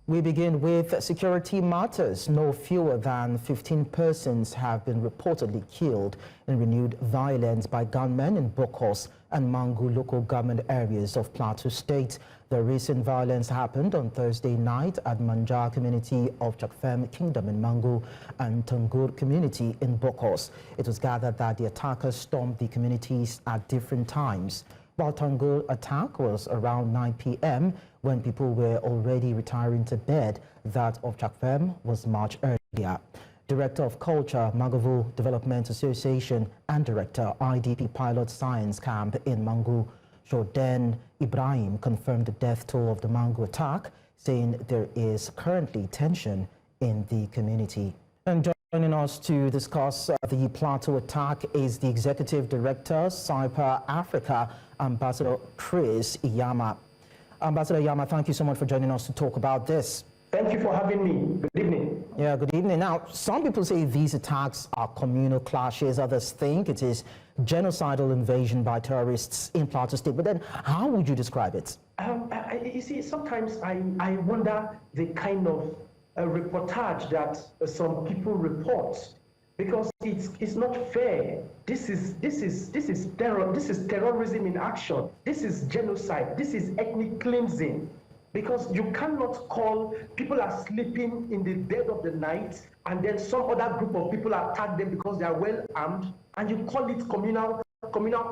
We begin with security matters. No fewer than 15 persons have been reportedly killed in renewed violence by gunmen in Bokkos and Mangu local government areas of Plateau State. The recent violence happened on Thursday night at Manja community of Chakfem Kingdom in Mangu and Tangur community in Bokkos. It was gathered that the attackers stormed the communities at different times. While Tangur attack was around 9 p.m. when people were already retiring to bed, that of Chakfem was much earlier. Director of Culture, Mangu Development Association and Director, IDP Pilot Science Camp in Mangu, Jordan Ibrahim, confirmed the death toll of the Mangu attack, saying there is currently tension in the community. And joining us to discuss the Plateau attack is the Executive Director, Cyber Africa, Ambassador Chris Iyama. Ambassador Iyama, thank you so much for joining us to talk about this. Thank you for having me. Good evening. Yeah, good evening. Now, some people say these attacks are communal clashes. Others think it is genocidal invasion by terrorists in Plateau State. But then, how would you describe it? You see, sometimes I wonder the kind of reportage that some people report, because it's not fair. This is terror. This is terrorism in action. This is genocide. This is ethnic cleansing. Because you cannot call people are sleeping in the dead of the night and then some other group of people attack them because they are well armed, and you call it communal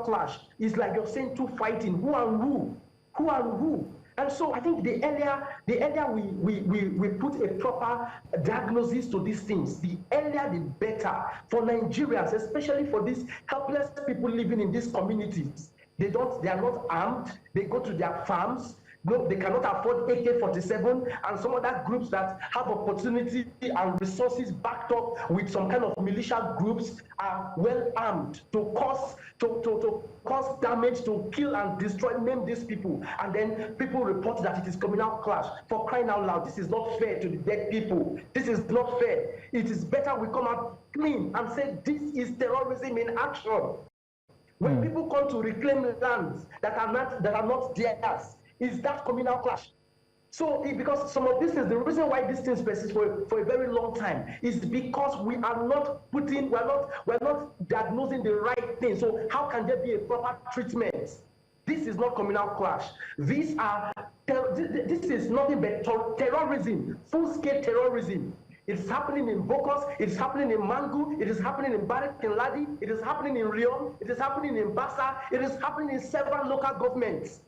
clash. It's like you're saying two fighting. Who and who? Who and who? And so I think the earlier we put a proper diagnosis to these things, the earlier the better for Nigerians, especially for these helpless people living in these communities. They are not armed. They go to their farms. No, they cannot afford AK-47 and some other groups that have opportunity and resources backed up with some kind of militia groups are well armed to cause damage, to kill and destroy, name these people. And then people report that it is communal clash. For crying out loud, this is not fair to the dead people. This is not fair. It is better we come out clean and say this is terrorism in action. When people come to reclaim lands that are not theirs, is that communal clash? So, because some of this is the reason why these things persist for a very long time is because we are not diagnosing the right thing. So, how can there be a proper treatment? This is not communal clash. This is nothing but terrorism, full-scale terrorism. It's happening in Bokkos, it's happening in Mangu, it is happening in Barak and Ladi, it is happening in Rion, it is happening in Bassa, it is happening in several local governments.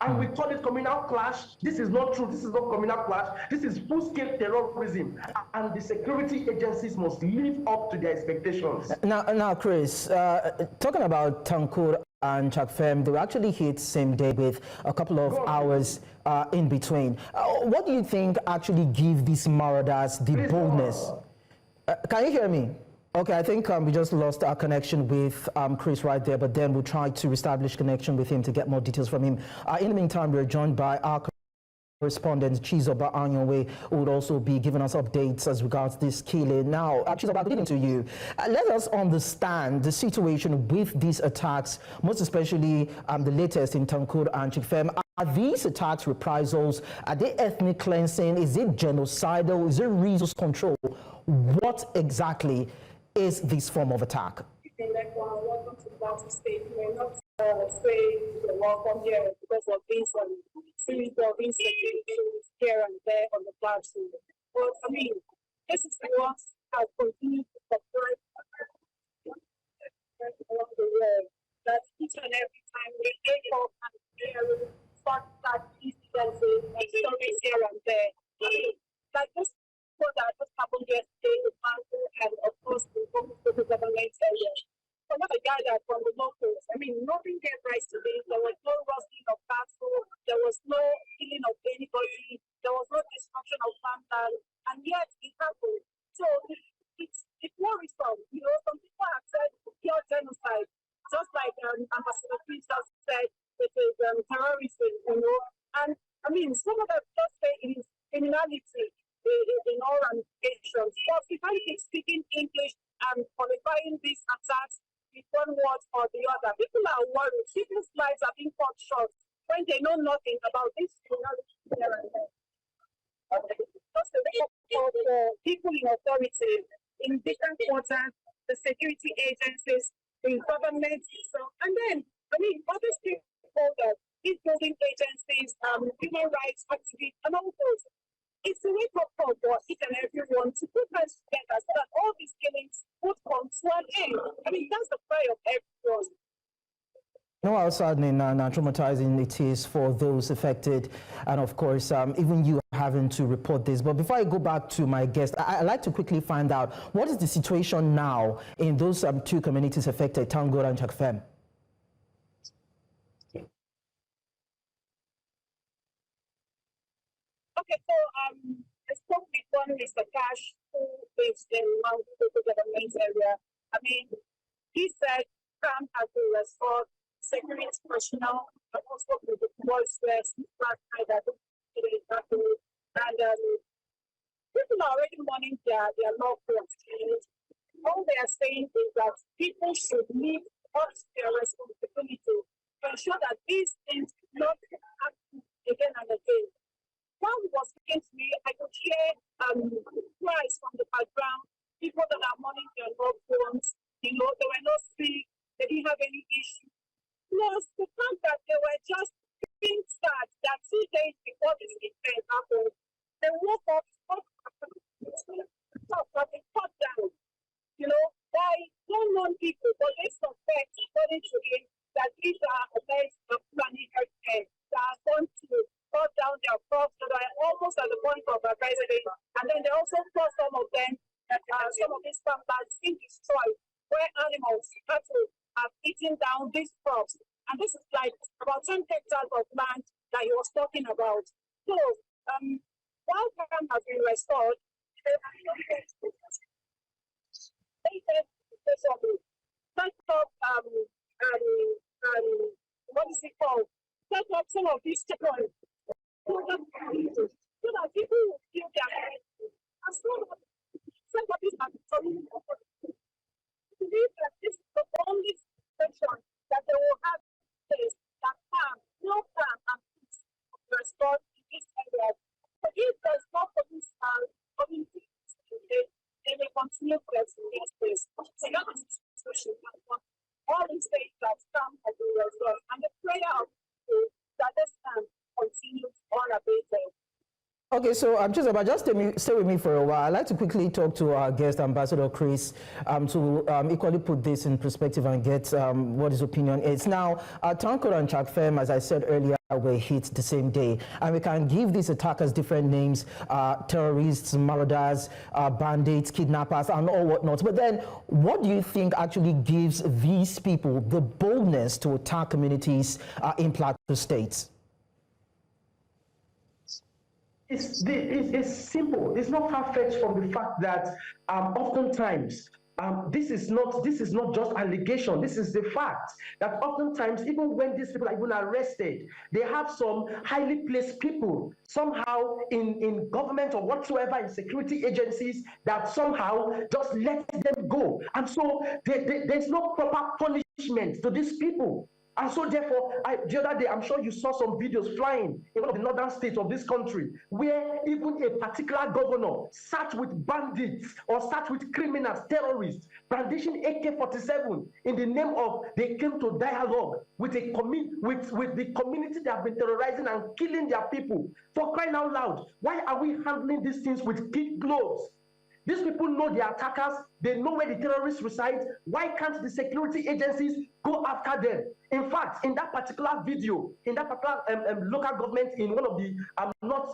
And we call it communal clash. This is not true. This is not communal clash. This is full-scale terrorism. And the security agencies must live up to their expectations. Now, Chris, talking about Tangur and Chakfem, they were actually hit same day with a couple of hours in between. What do you think actually give these marauders the boldness? Can you hear me? Okay, I think we just lost our connection with Chris right there, but then we'll try to establish connection with him to get more details from him. In the meantime, we're joined by our correspondent, Chizoba Anionwe, who would also be giving us updates as regards this killing. Now, Chizoba, good evening to you. Let us understand the situation with these attacks, most especially the latest in Tangur and Chakfem. Are these attacks reprisals? Are they ethnic cleansing? Is it genocidal? Is it resource control? What exactly is this form of attack? Welcome to Plateau State. We're not saying welcome here because of this series of insecurities here and there on the plateau. But I mean, this is what has continued to surprise around the world. That each and every time we wake up and hear fact that incidences and stories here and there. I mean, like this. That just happened yesterday with Mangu and of course the local government area. So what I gathered from the locals, I mean, nothing gave rise to this. There was no rustling of cattle, there was no killing of anybody, there was no destruction of farmland, and yet it happened. So it's worrisome. You know, some people have said pure genocide, just like Ambassador Chris just said, it is terrorism, you know. And I mean, some of them just say it is criminality in all ramifications. But if I keep speaking English and qualifying these attacks with one word or the other, people are worried. People's lives are being cut short when they know nothing about this criminality here and there. for people in authority, in different quarters, the security agencies, the government, and then, other stakeholders, these building agencies, human rights activists, and all those. It's a wake-up call for each and everyone to put hands together so that all these killings would come to an end. That's the prayer of everyone. No, how saddening and traumatizing it is for those affected, and of course, even you having to report this. But before I go back to my guest, I'd like to quickly find out what is the situation now in those two communities affected, Tangur and Chakfem. Okay, so I spoke with one Mr. Cash, who lives in Mangu government area. He said camp has been restored, security personnel, but also with the voice last night that and people are already mourning their loved ones. All they are saying is that people should live up to their responsibility to ensure that these things not happen again and again. While he was speaking to me, I could hear cries from the background, people that are mourning their loved ones. They were not sick, they didn't have any issue. Plus, the fact that they were just being sad that 2 days before this event happened, they woke up, but they cut down, by unknown people, but they suspect, according to him, that these are alleged planning healthcare that are going to cut down their crops that are almost at the point of harvesting, and then they also saw some of them, some of these farmlands being destroyed, where animals, cattle, have eaten down these crops. And this is like about 10 hectares of land that he was talking about. So, while camp has been restored, they said set up, what is it called? Set up some of these checkpoints so that people will feel their head. And so, set up this I believe that this is the only section that they will have place that calm, no calm, and peace restored in this area. But if there's no police community, they may continue to experience this. So that is the situation. All these things that calm has been restored, and the prayer of people that this calm continues unabated. Okay, so Chizoba, just stay with me for a while. I'd like to quickly talk to our guest, Ambassador Chris, to equally put this in perspective and get what his opinion is. Now, Tangur and Chakfem, as I said earlier, were hit the same day. And we can give these attackers different names, terrorists, marauders, bandits, kidnappers, and all whatnot. But then, what do you think actually gives these people the boldness to attack communities in Plateau State? It's simple. It's not far-fetched from the fact that oftentimes this is not just allegation. This is the fact that oftentimes, even when these people are even arrested, they have some highly placed people somehow in government or whatsoever in security agencies that somehow just let them go, and so there's no proper punishment to these people. And so therefore, the other day, I'm sure you saw some videos flying in one of the northern states of this country, where even a particular governor sat with bandits or sat with criminals, terrorists, brandishing AK-47 in the name of they came to dialogue with the community that have been terrorizing and killing their people. For crying out loud, why are we handling these things with kid gloves? These people know the attackers, they know where the terrorists reside. Why can't the security agencies go after them? In fact, in that particular video, in that particular local government in one of the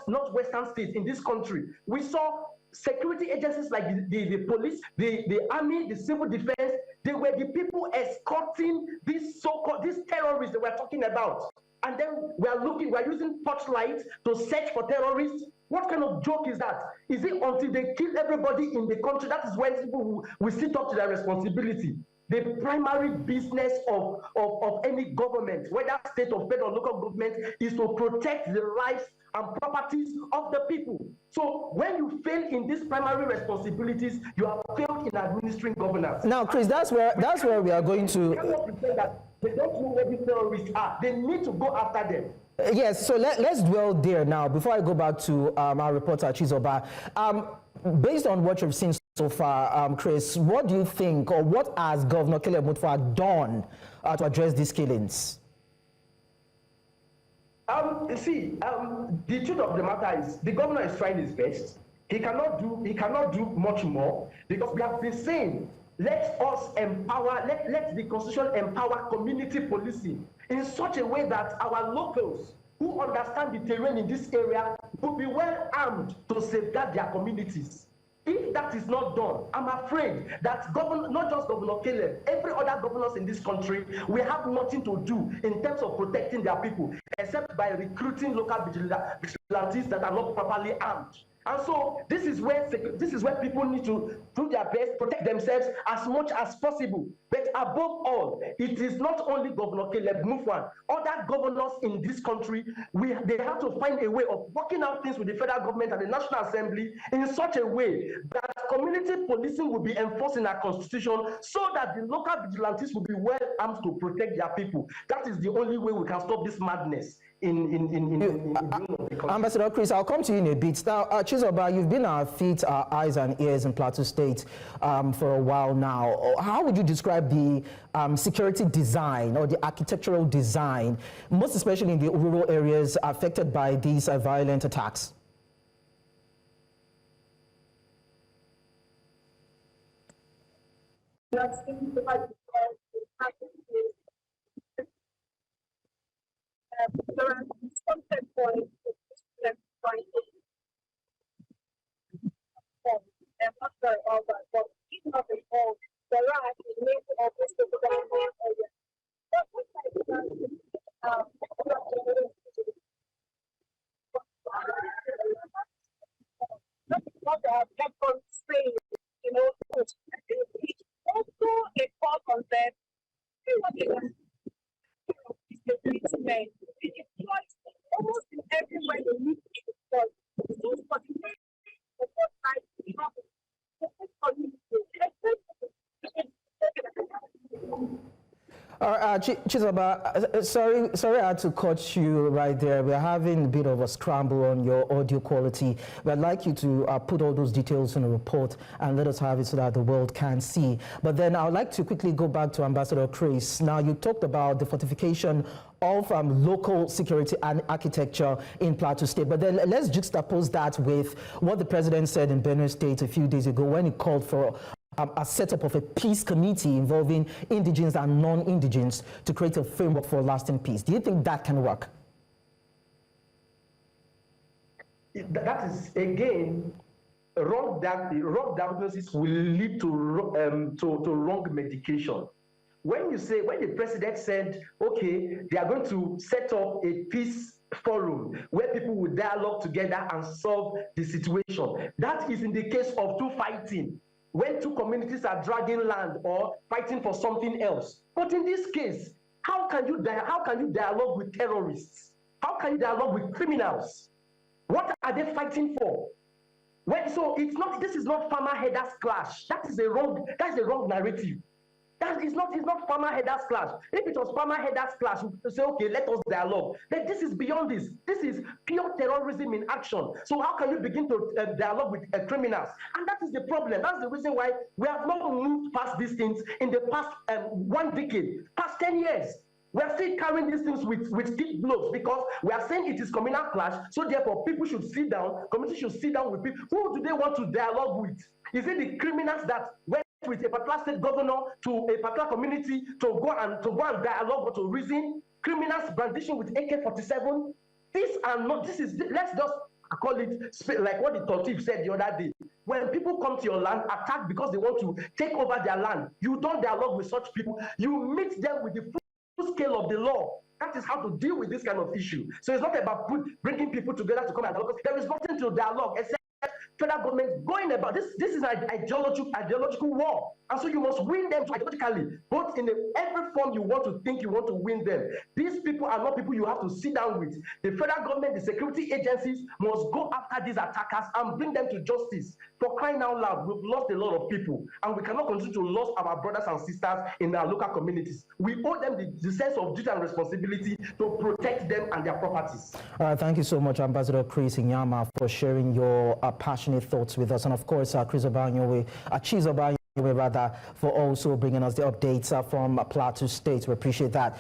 northwestern states in this country, we saw security agencies like the police, the army, the civil defense. They were the people escorting these terrorists that we're talking about. And then we're using torchlights to search for terrorists. What kind of joke is that? Is it until they kill everybody in the country, that is when people will sit up to their responsibility? The primary business of any government, whether state or federal or local government, is to protect the lives and properties of the people. So when you fail in these primary responsibilities, you have failed in administering governance. Now, Chris, that's where we are going to. They cannot pretend that they don't know where these terrorists are. They need to go after them. Yes, so let's dwell there now before I go back to our reporter Chizoba. Based on what you've seen so far, Chris, what do you think, or what has Governor Caleb Mutfwang done to address these killings? The truth of the matter is the governor is trying his best. He cannot do much more, because we have been saying, let us empower, let the constitution empower community policing in such a way that our locals who understand the terrain in this area will be well armed to safeguard their communities. If that is not done, I'm afraid that not just Governor Caleb, every other governors in this country will have nothing to do in terms of protecting their people, except by recruiting local vigilantes that are not properly armed. And so this is where people need to do their best, protect themselves as much as possible. But above all, it is not only Governor Caleb Mutfwang. Other governors in this country, they have to find a way of working out things with the federal government and the National Assembly in such a way that community policing will be enforced in our constitution, so that the local vigilantes will be well armed to protect their people. That is the only way we can stop this madness. Ambassador Chris, I'll come to you in a bit. Now, Chizoba, you've been our feet, our eyes and ears in Plateau State for a while now. How would you describe the security design or the architectural design, most especially in the rural areas affected by these violent attacks? There are some points not very all that, but even of it all, there are many offices in the area. Not that kept on saying, you know, it's also a call on them. Almost in everywhere they need to Chizoba, sorry I had to cut you right there. We're having a bit of a scramble on your audio quality. But I'd like you to put all those details in a report and let us have it so that the world can see. But then I would like to quickly go back to Ambassador Chris. Now, you talked about the fortification of local security and architecture in Plateau State. But then let's juxtapose that with what the president said in Benue State a few days ago when he called for a setup of a peace committee involving indigenous and non-indigenous to create a framework for lasting peace. Do you think that can work? That is, again, wrong diagnosis will lead to wrong medication. When the president said, okay, they are going to set up a peace forum where people will dialogue together and solve the situation, that is in the case of two fighting, when two communities are dragging land or fighting for something else. But in this case, how can you dialogue with terrorists? How can you dialogue with criminals? What are they fighting for? So this is not farmer headers clash. That's a wrong narrative. That is not farmer headers clash. If it was farmer headers clash, we would say, okay, let us dialogue. But this is beyond this. This is pure terrorism in action. So how can you begin to dialogue with criminals? And that is the problem. That's the reason why we have not moved past these things in the past 1 decade, past 10 years. We are still carrying these things with deep blows, because we are saying it is communal clash. So therefore, people should sit down, community should sit down with people. Who do they want to dialogue with? Is it the criminals that went with a particular state governor to a particular community to go and dialogue or to reason? Criminals brandishing with AK-47? Let's just call it like what the Tortif said the other day. When people come to your land, attack because they want to take over their land, you don't dialogue with such people. You meet them with the full scale of the law. That is how to deal with this kind of issue. So it's not about bringing people together to come and dialogue. There is nothing to dialogue except federal government going about this. This is an ideological war. And so you must win them ideologically, both in every form you want to think you want to win them. These people are not people you have to sit down with. The federal government, the security agencies must go after these attackers and bring them to justice. For crying out loud, we've lost a lot of people, and we cannot continue to lose our brothers and sisters in our local communities. We owe them the sense of duty and responsibility to protect them and their properties. Thank you so much, Ambassador Chris Inyama, for sharing your passionate thoughts with us, and of course, Chizoba, rather, for also bringing us the updates from Plateau State. We appreciate that.